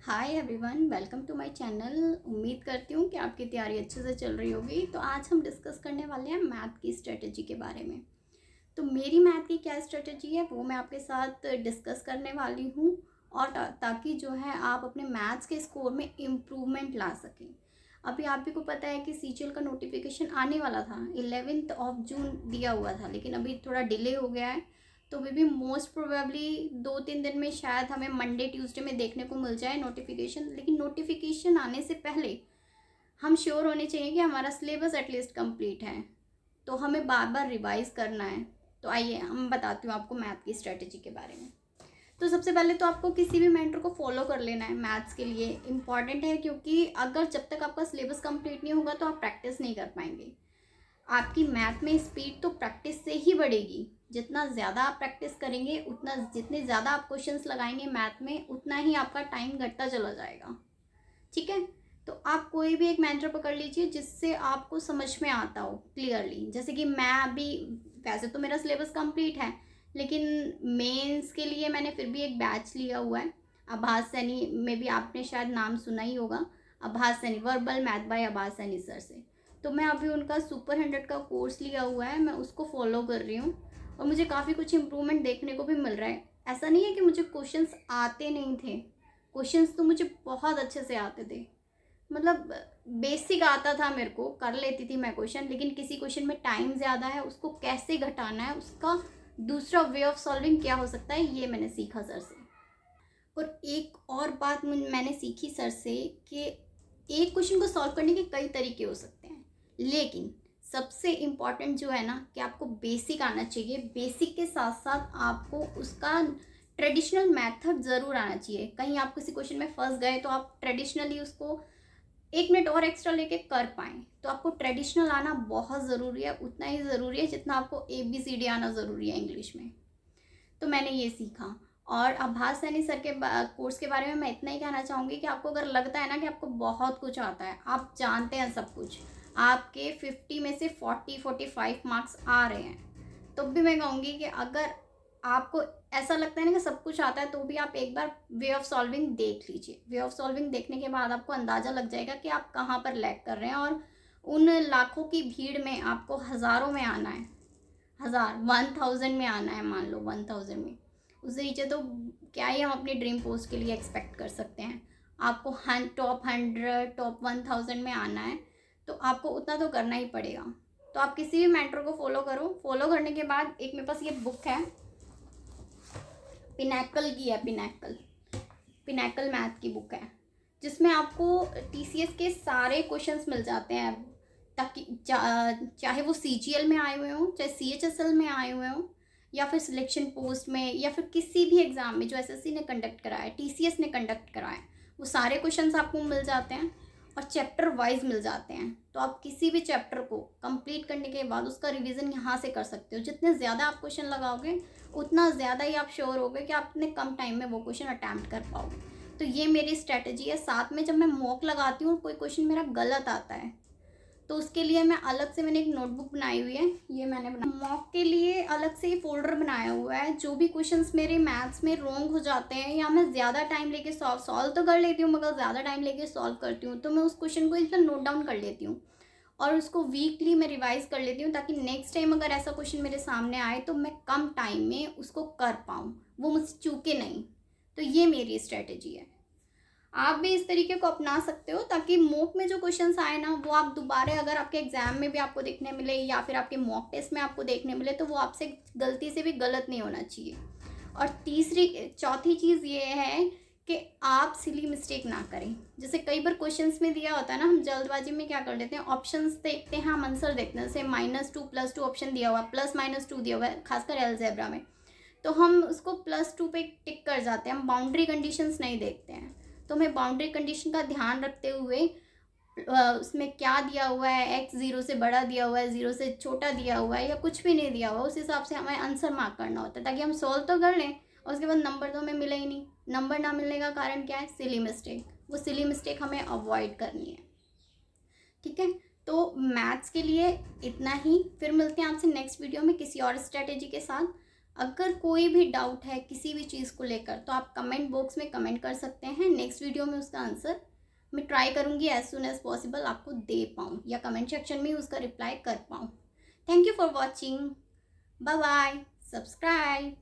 Hi everyone, welcome to my channel. उम्मीद करती हूँ कि आपकी तैयारी अच्छे से चल रही होगी। तो आज हम डिस्कस करने वाले हैं मैथ की स्ट्रेटजी के बारे में। तो मेरी मैथ की क्या स्ट्रेटजी है वो मैं आपके साथ डिस्कस करने वाली हूँ, और ताकि जो है आप अपने मैथ्स के स्कोर में इम्प्रूवमेंट ला सकें। अभी आप भी को पता है कि सीजीएल का नोटिफिकेशन आने वाला था, 11 जून दिया हुआ था, लेकिन अभी थोड़ा डिले हो गया है। तो मे बी मोस्ट प्रोबेबली 2-3 दिन में शायद हमें मंडे ट्यूसडे में देखने को मिल जाए नोटिफिकेशन। लेकिन नोटिफिकेशन आने से पहले हम श्योर होने चाहिए कि हमारा सिलेबस एटलीस्ट कंप्लीट है। तो हमें बार बार रिवाइज करना है। तो आइए हम बताती हूँ आपको मैथ की स्ट्रेटजी के बारे में। तो सबसे पहले तो आपको किसी भी मेंटर को फॉलो कर लेना है। मैथ्स के लिए इम्पॉर्टेंट है, क्योंकि अगर जब तक आपका सिलेबस कंप्लीट नहीं होगा तो आप प्रैक्टिस नहीं कर पाएंगे। आपकी मैथ में स्पीड तो प्रैक्टिस से ही बढ़ेगी। जितना ज़्यादा आप प्रैक्टिस करेंगे, उतना जितने ज़्यादा आप क्वेश्चंस लगाएंगे मैथ में, उतना ही आपका टाइम घटता चला जाएगा। ठीक है। तो आप कोई भी एक मेंटर पकड़ लीजिए जिससे आपको समझ में आता हो क्लियरली। जैसे कि मैं अभी, वैसे तो मेरा सिलेबस कंप्लीट है, लेकिन मेंस के लिए मैंने फिर भी एक बैच लिया हुआ है। आभास सैनी में भी आपने शायद नाम सुना ही होगा। आभास सैनी, वर्बल मैथ बाय आभास सैनी सर से। तो मैं अभी उनका सुपर 100 का कोर्स लिया हुआ है, मैं उसको फॉलो कर रही हूँ। और मुझे काफ़ी कुछ इम्प्रूवमेंट देखने को भी मिल रहा है। ऐसा नहीं है कि मुझे क्वेश्चंस आते नहीं थे, क्वेश्चंस तो मुझे बहुत अच्छे से आते थे। मतलब बेसिक आता था, मेरे को कर लेती थी मैं क्वेश्चन। लेकिन किसी क्वेश्चन में टाइम ज़्यादा है, उसको कैसे घटाना है, उसका दूसरा वे ऑफ सॉल्विंग क्या हो सकता है, ये मैंने सीखा सर से। और एक और बात मैंने सीखी सर से कि एक क्वेश्चन को सॉल्व करने के कई तरीके हो सकते हैं, लेकिन सबसे इम्पॉर्टेंट जो है ना, कि आपको बेसिक आना चाहिए। बेसिक के साथ साथ आपको उसका ट्रेडिशनल मेथड ज़रूर आना चाहिए। कहीं आप किसी क्वेश्चन में फंस गए तो आप ट्रेडिशनली उसको 1 मिनट और एक्स्ट्रा लेके कर पाएँ। तो आपको ट्रेडिशनल आना बहुत ज़रूरी है, उतना ही ज़रूरी है जितना आपको ABCD आना ज़रूरी है इंग्लिश में। तो मैंने ये सीखा। और आभास सैनी सर के कोर्स के बारे में मैं इतना ही कहना चाहूँगी कि आपको अगर लगता है ना कि आपको बहुत कुछ आता है, आप जानते हैं सब कुछ, आपके 50 में से 40-45 मार्क्स आ रहे हैं, तब भी मैं कहूँगी कि अगर आपको ऐसा लगता है ना कि सब कुछ आता है, तो भी आप एक बार वे ऑफ सॉल्विंग देख लीजिए। वे ऑफ सॉल्विंग देखने के बाद आपको अंदाज़ा लग जाएगा कि आप कहाँ पर लैग कर रहे हैं। और उन लाखों की भीड़ में आपको हज़ारों में आना है, 1000 में आना है, मान लो 1000 में। उससे नीचे तो क्या ही हम अपनी ड्रीम पोस्ट के लिए एक्सपेक्ट कर सकते हैं। आपको टॉप 100, टॉप 1000 में आना है, तो आपको उतना तो करना ही पड़ेगा। तो आप किसी भी मेंटर को फॉलो करो। फॉलो करने के बाद एक मेरे पास ये बुक है, पिनैकल की है, पिनैकल मैथ की बुक है, जिसमें आपको TCS के सारे क्वेश्चंस मिल जाते हैं। ताकि चाहे वो CGL में आए हुए हों, चाहे CHSL में आए हुए हों, या फिर सिलेक्शन पोस्ट में, या फिर किसी भी एग्ज़ाम में जो SSC ने कंडक्ट कराया है, TCS ने कंडक्ट कराया है, वो सारे क्वेश्चंस आपको मिल जाते हैं और चैप्टर वाइज मिल जाते हैं। तो आप किसी भी चैप्टर को कंप्लीट करने के बाद उसका रिवीजन यहाँ से कर सकते हो। जितने ज़्यादा आप क्वेश्चन लगाओगे, उतना ज़्यादा ही आप श्योर होगे कि आप इतने कम टाइम में वो क्वेश्चन अटैम्प्ट कर पाओगे। तो ये मेरी स्ट्रैटेजी है। साथ में जब मैं मॉक लगाती हूँ, कोई क्वेश्चन मेरा गलत आता है, तो उसके लिए मैं अलग से, मैंने एक नोटबुक बनाई हुई है, ये मैंने मॉक के लिए अलग से फोल्डर बनाया हुआ है। जो भी क्वेश्चंस मेरे मैथ्स में रॉन्ग हो जाते हैं, या मैं ज़्यादा टाइम लेके सॉल्व तो कर लेती हूँ, मगर ज़्यादा टाइम लेके सॉल्व करती हूँ, तो मैं उस क्वेश्चन को इसमें नोट डाउन कर लेती हूँ और उसको वीकली मैं रिवाइज कर लेती हूँ, ताकि नेक्स्ट टाइम अगर ऐसा क्वेश्चन मेरे सामने आए तो मैं कम टाइम में उसको कर पाऊँ, वो मुझसे चूके नहीं। तो ये मेरी स्ट्रेटेजी है। आप भी इस तरीके को अपना सकते हो, ताकि मॉक में जो क्वेश्चंस आए ना, वो आप दोबारा अगर आपके एग्जाम में भी आपको देखने मिले, या फिर आपके मॉक टेस्ट में आपको देखने मिले, तो वो आपसे गलती से भी गलत नहीं होना चाहिए। और चौथी चीज़ ये है कि आप सिली मिस्टेक ना करें। जैसे कई बार क्वेश्चंस में दिया होता है ना, हम जल्दबाजी में क्या कर लेते हैं, ऑप्शंस देखते हैं, हम आंसर देखते हैं। जैसे -2 +2 ऑप्शन दिया हुआ है, +-2 दिया हुआ है, खासकर अलजेब्रा में, तो हम उसको +2 पे टिक कर जाते हैं, हम बाउंड्री कंडीशंस नहीं देखते हैं। तो हमें बाउंड्री कंडीशन का ध्यान रखते हुए उसमें क्या दिया हुआ है, x 0 से बड़ा दिया हुआ है, 0 से छोटा दिया हुआ है, या कुछ भी नहीं दिया हुआ, उस हिसाब से हमें आंसर मार्क करना होता है, ताकि हम सॉल्व तो कर लें और उसके बाद नंबर तो हमें मिले ही नहीं। नंबर ना मिलने का कारण क्या है, सिली मिस्टेक। वो सिली मिस्टेक हमें अवॉइड करनी है। ठीक है। तो मैथ्स के लिए इतना ही। फिर मिलते हैं आपसे नेक्स्ट वीडियो में किसी और स्ट्रेटेजी के साथ। अगर कोई भी डाउट है किसी भी चीज़ को लेकर तो आप कमेंट बॉक्स में कमेंट कर सकते हैं। नेक्स्ट वीडियो में उसका आंसर मैं ट्राई करूँगी एज सुन एज पॉसिबल आपको दे पाऊँ या कमेंट सेक्शन में उसका रिप्लाई कर पाऊँ। Thank you for watching. Bye bye. Subscribe.